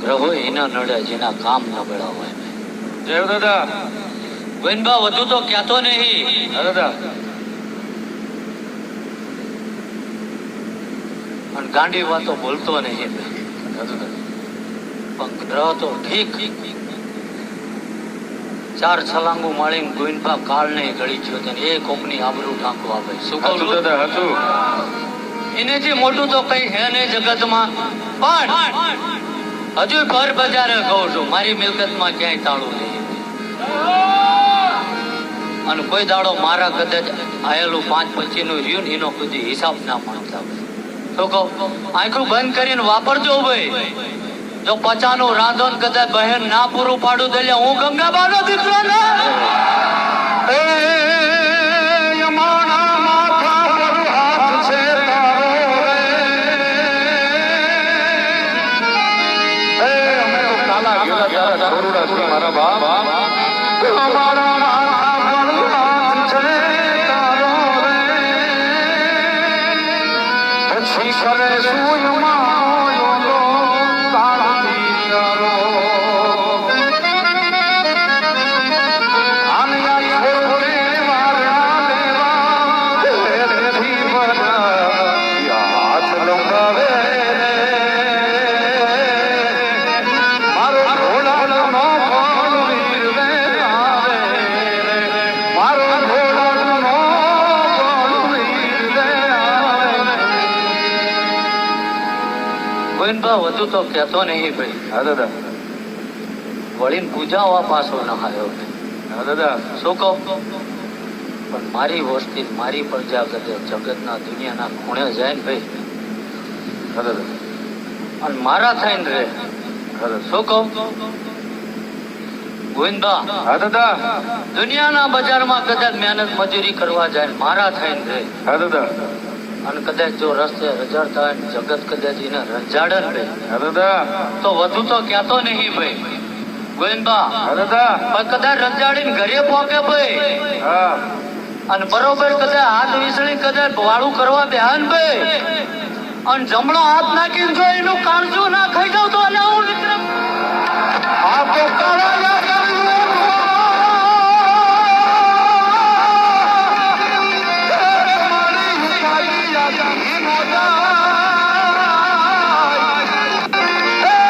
રહો એના નડે જેના કામ નબળા હોય. જય દાદા. ગોવિંદબા વધુ તો કહેતો નહીં. દાદા. અને ગાંડી વાતો બોલતો નહીં. પણ ગ્રહ તો ઠીક. ચાર છલાંગુ માળીને ગોવિંદબા કાળ નહીં ગળી ગયો તો એ કોકની આબરૂ ટાંકો આપે. શું કહું છું દાદા? હતું એને જે મોટું તો કઈ હે નહીં જગતમાં, પણ હજુ ઘર બજારે કહું છું મારી મિલકતમાં ક્યાંય તાળું નહીં. અને કોઈ દાડો મારા કદાચ આયેલું 5-25 નું રહ્યું ને એનો કોઈ હિસાબ ના માંગતા હોય તો કહું આંખું બંધ કરીને વાપરજો ભાઈ. જો 50 નું રાંધો ને કદાચ બહેન ના પૂરું પાડું તો હું ગંગાબાનો દીકરો ને મારા બાપ વધુ તો કહેતો નહીં ભાઈ. હા દાદા. વળીને પૂજાવા પાછો ન આવ્યો. હા દાદા. શું કહું? પણ મારી વસ્તી મારી પ્રજા કદે જગતના દુનિયાના ખૂણે જાય ને ભાઈ. હા દાદા. અને મારા થઈને રે. હા દાદા. શું કહું ગોવિંદબા? હા દાદા. દુનિયાના બજારમાં કદાચ મહેનત મજૂરી કરવા જાય ને મારા થઈને રે. હા દાદા. અને કદાચ જો રસ્તે રજાડતા હોય ને જગત કદાચ એને રંજાડે ને ભાઈ. હા દાદા. તો વધુ તો કહેતો નહીં ભાઈ. ગોવિંદબા હા દાદા. પણ કદાચ રંજાડીને ઘરે પહોંચે ભાઈ. હા. અને બરોબર કદાચ હાથ વીસળી કદાચ વાળું કરવા બેહાન ભાઈ. અને જમણો હાથ નાખીને જો એનું કાળજું ના ખાઈ જાવ તો અલ્યા હું વિક્રમ આ તો Yeah.